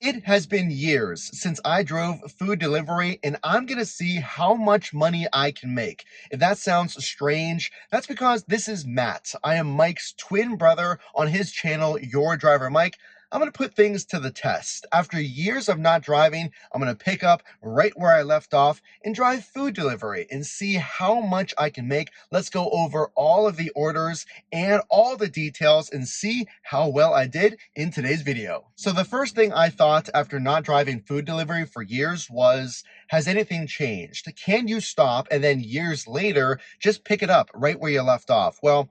It has been years since I drove food delivery, and I'm gonna see how much money I can make. If that sounds strange, that's because this is Matt. I am Mike's twin brother on his channel, Your Driver Mike. I'm gonna put things to the test. After years of not driving, I'm gonna pick up right where I left off and drive food delivery and see how much I can make. Let's go over all of the orders and all the details and see how well I did in today's video. So the first thing I thought after not driving food delivery for years was, has anything changed? Can you stop and then years later just pick it up right where you left off? Well,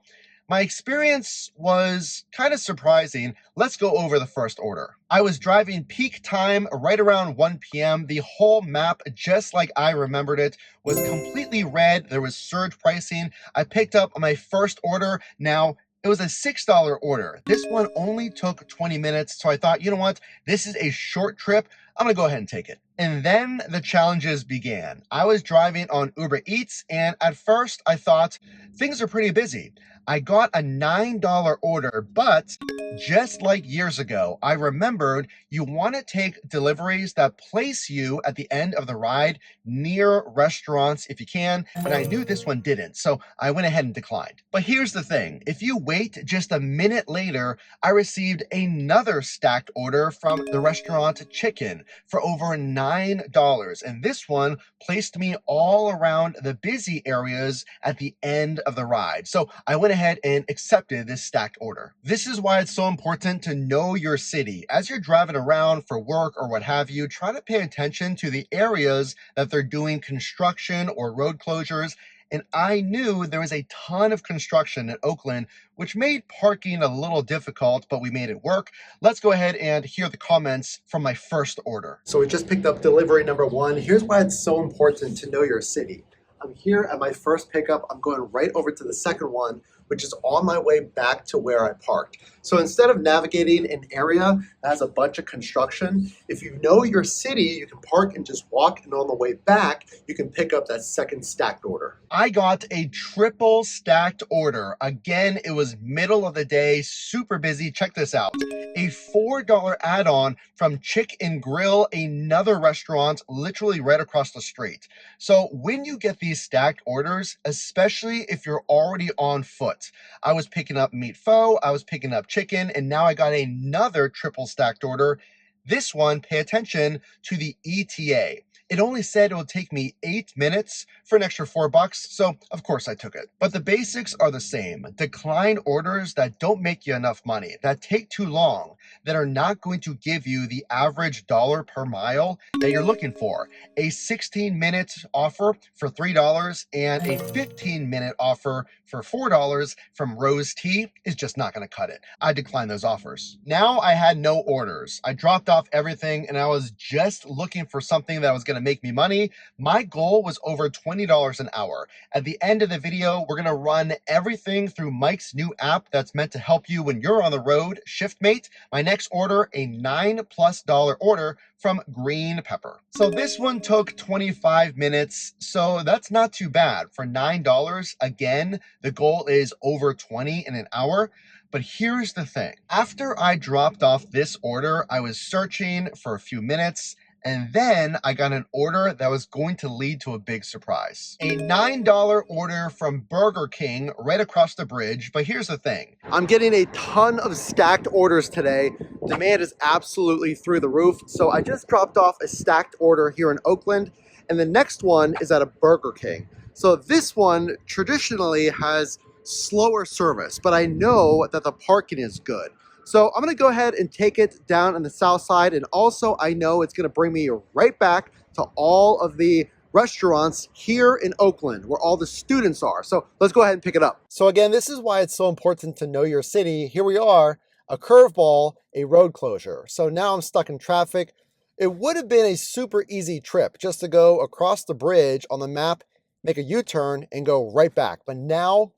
my experience was kind of surprising. Let's go over the first order. I was driving peak time right around 1 p.m. The whole map, just like I remembered it, was completely red. There was surge pricing. I picked up my first order. Now, it was a $6 order. This one only took 20 minutes. So I thought, you know what? This is a short trip. I'm gonna go ahead and take it. And then the challenges began. I was driving on Uber Eats, and at first I thought things are pretty busy. I got a $9 order, but just like years ago, I remembered you want to take deliveries that place you at the end of the ride near restaurants if you can, and I knew this one didn't, so I went ahead and declined. But here's the thing, if you wait just a minute later, I received another stacked order from the restaurant Chicken for over $9, and this one placed me all around the busy areas at the end of the ride. So I went ahead and accepted this stacked order. This is why it's so important to know your city. As you're driving around for work or what have you, try to pay attention to the areas that they're doing construction or road closures. And I knew there was a ton of construction in Oakland, which made parking a little difficult, but we made it work. Let's go ahead and hear the comments from my first order. So we just picked up delivery number one. Here's why it's so important to know your city. I'm here at my first pickup. I'm going right over to the second one, which is on my way back to where I parked. So instead of navigating an area that has a bunch of construction, if you know your city, you can park and just walk, and on the way back, you can pick up that second stacked order. I got a triple stacked order. Again, it was middle of the day, super busy. Check this out. A $4 add-on from Chick and Grill, another restaurant literally right across the street. So when you get these stacked orders, especially if you're already on foot, I was picking up meat pho, I was picking up chicken, and now I got another triple stacked order. This one, pay attention to the ETA. It only said it would take me 8 minutes for an extra $4, so of course I took it. But the basics are the same. Decline orders that don't make you enough money, that take too long, that are not going to give you the average dollar per mile that you're looking for. A 16-minute offer for $3 and a 15-minute offer for $4 from Rose Tea is just not going to cut it. I declined those offers. Now I had no orders. I dropped off everything and I was just looking for something that was going to make me money. My goal was over $20 an hour. At the end of the video, we're going to run everything through Mike's new app that's meant to help you when you're on the road, ShiftMate. My next order, a $9+ order from Green Pepper. So this one took 25 minutes, so that's not too bad. For $9, again, the goal is over 20 in an hour. But here's the thing. After I dropped off this order, I was searching for a few minutes, and then I got an order that was going to lead to a big surprise. A $9 order from Burger King right across the bridge. But here's the thing. I'm getting a ton of stacked orders today. Demand is absolutely through the roof. So I just dropped off a stacked order here in Oakland, and the next one is at a Burger King. So this one traditionally has slower service, but I know that the parking is good. So I'm gonna go ahead and take it down on the south side, and also I know it's gonna bring me right back to all of the restaurants here in Oakland where all the students are. So let's go ahead and pick it up. So again, this is why it's so important to know your city. Here we are, a curveball, a road closure. So now I'm stuck in traffic. It would have been a super easy trip just to go across the bridge on the map, make a U-turn and go right back. But now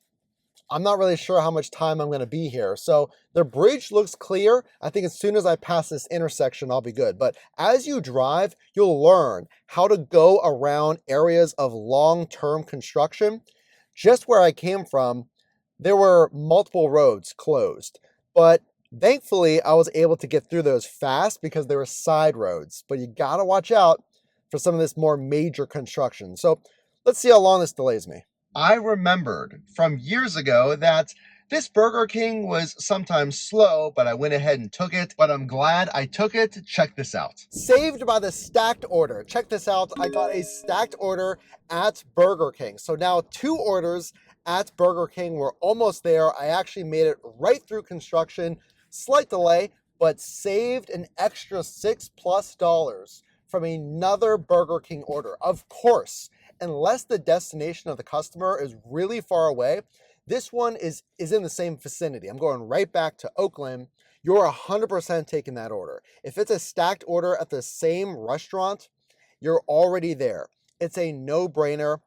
I'm not really sure how much time I'm going to be here. So the bridge looks clear. I think as soon as I pass this intersection, I'll be good. But as you drive, you'll learn how to go around areas of long-term construction. Just where I came from, there were multiple roads closed. But Thankfully, I was able to get through those fast because they were side roads, but you gotta watch out for some of this more major construction. So let's see how long this delays me. I remembered from years ago that this Burger King was sometimes slow, but I went ahead and took it. But I'm glad I took it. Check this out. Saved by the stacked order. Check this out. I got a stacked order at Burger King. So now 2 orders at Burger King. We're almost there. I actually made it right through construction. Slight delay, but saved an extra $6+ from another Burger King order. Of course, unless the destination of the customer is really far away, this one is in the same vicinity. I'm going right back to Oakland. You're 100% taking that order. If it's a stacked order at the same restaurant, you're already there. It's a no-brainer.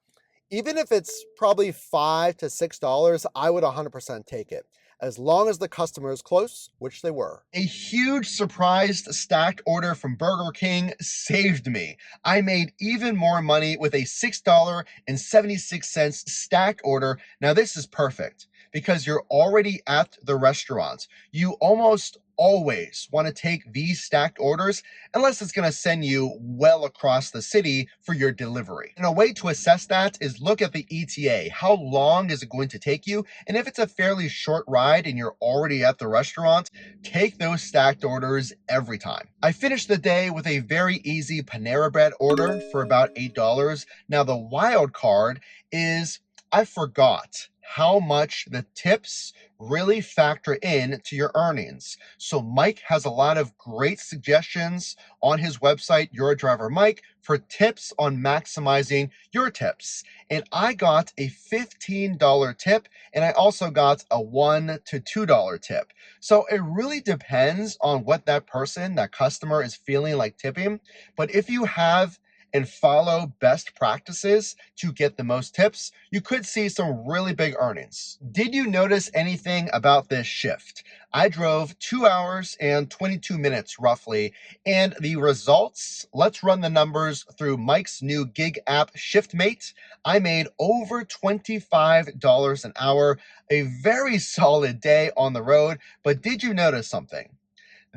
Even if it's probably $5 to $6, I would 100% take it, as long as the customer is close, which they were. A huge surprised stacked order from Burger King saved me. I made even more money with a $6.76 stacked order. Now this is perfect because you're already at the restaurant. You almost always want to take these stacked orders unless it's going to send you well across the city for your delivery. And a way to assess that is look at the ETA. How long is it going to take you? And if it's a fairly short ride and you're already at the restaurant, take those stacked orders every time. I finished the day with a very easy Panera Bread order for about $8. Now the wild card is I forgot how much the tips really factor in to your earnings. So Mike has a lot of great suggestions on his website, Your Driver Mike, for tips on maximizing your tips. And I got a $15 tip, and I also got a $1 to $2 tip. So it really depends on what that person, that customer is feeling like tipping. But if you have and follow best practices to get the most tips, you could see some really big earnings. Did you notice anything about this shift? I drove 2 hours and 22 minutes roughly, and the results, let's run the numbers through Mike's new gig app, ShiftMate. I made over $25 an hour, a very solid day on the road, but did you notice something?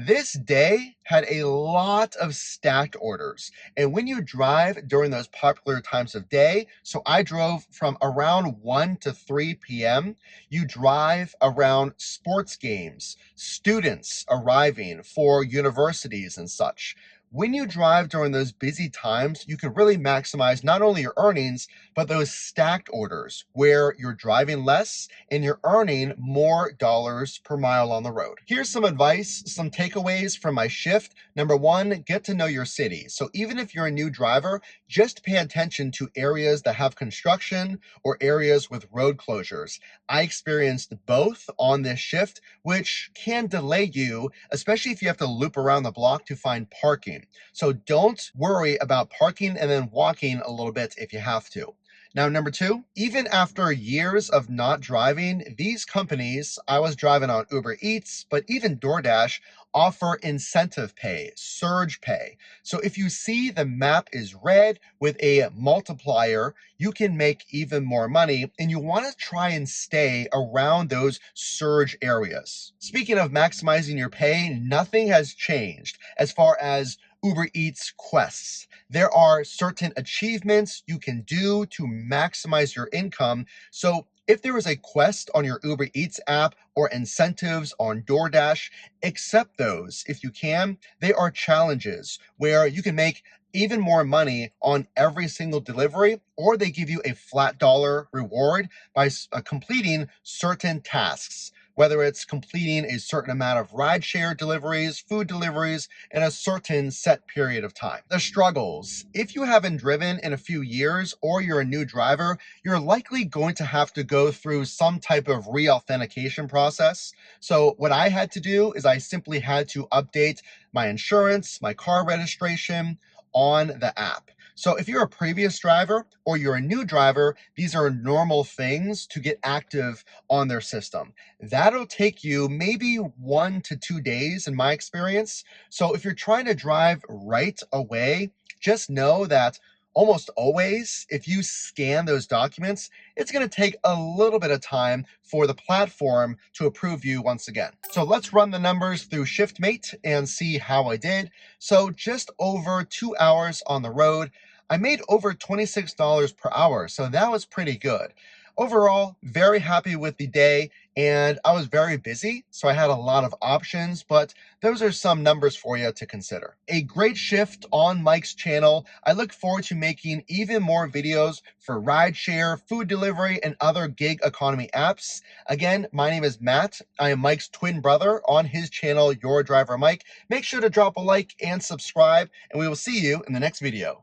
This day had a lot of stacked orders. And when you drive during those popular times of day, so I drove from around 1 to 3 p.m., you drive around sports games, students arriving for universities and such. When you drive during those busy times, you can really maximize not only your earnings, but those stacked orders where you're driving less and you're earning more dollars per mile on the road. Here's some advice, some takeaways from my shift. Number one, get to know your city. So even if you're a new driver, just pay attention to areas that have construction or areas with road closures. I experienced both on this shift, which can delay you, especially if you have to loop around the block to find parking. So don't worry about parking and then walking a little bit if you have to. Now, number two, even after years of not driving, these companies, I was driving on Uber Eats, but even DoorDash, offer incentive pay, surge pay. So if you see the map is red with a multiplier, you can make even more money, and you want to try and stay around those surge areas. Speaking of maximizing your pay, nothing has changed as far as Uber Eats quests. There are certain achievements you can do to maximize your income. So if there is a quest on your Uber Eats app or incentives on DoorDash, accept those if you can. They are challenges where you can make even more money on every single delivery, or they give you a flat dollar reward by completing certain tasks, whether it's completing a certain amount of rideshare deliveries, food deliveries, in a certain set period of time. The struggles. If you haven't driven in a few years or you're a new driver, you're likely going to have to go through some type of re-authentication process. So what I had to do is I simply had to update my insurance, my car registration on the app. So if you're a previous driver or you're a new driver, these are normal things to get active on their system. That'll take you maybe 1 to 2 days in my experience. So if you're trying to drive right away, just know that almost always, if you scan those documents, it's going to take a little bit of time for the platform to approve you once again. So let's run the numbers through ShiftMate and see how I did. So just over 2 hours on the road, I made over $26 per hour. So that was pretty good. Overall, very happy with the day, and I was very busy, so I had a lot of options, but those are some numbers for you to consider. A great shift on Mike's channel. I look forward to making even more videos for rideshare, food delivery, and other gig economy apps. Again, my name is Matt. I am Mike's twin brother on his channel, Your Driver Mike. Make sure to drop a like and subscribe, and we will see you in the next video.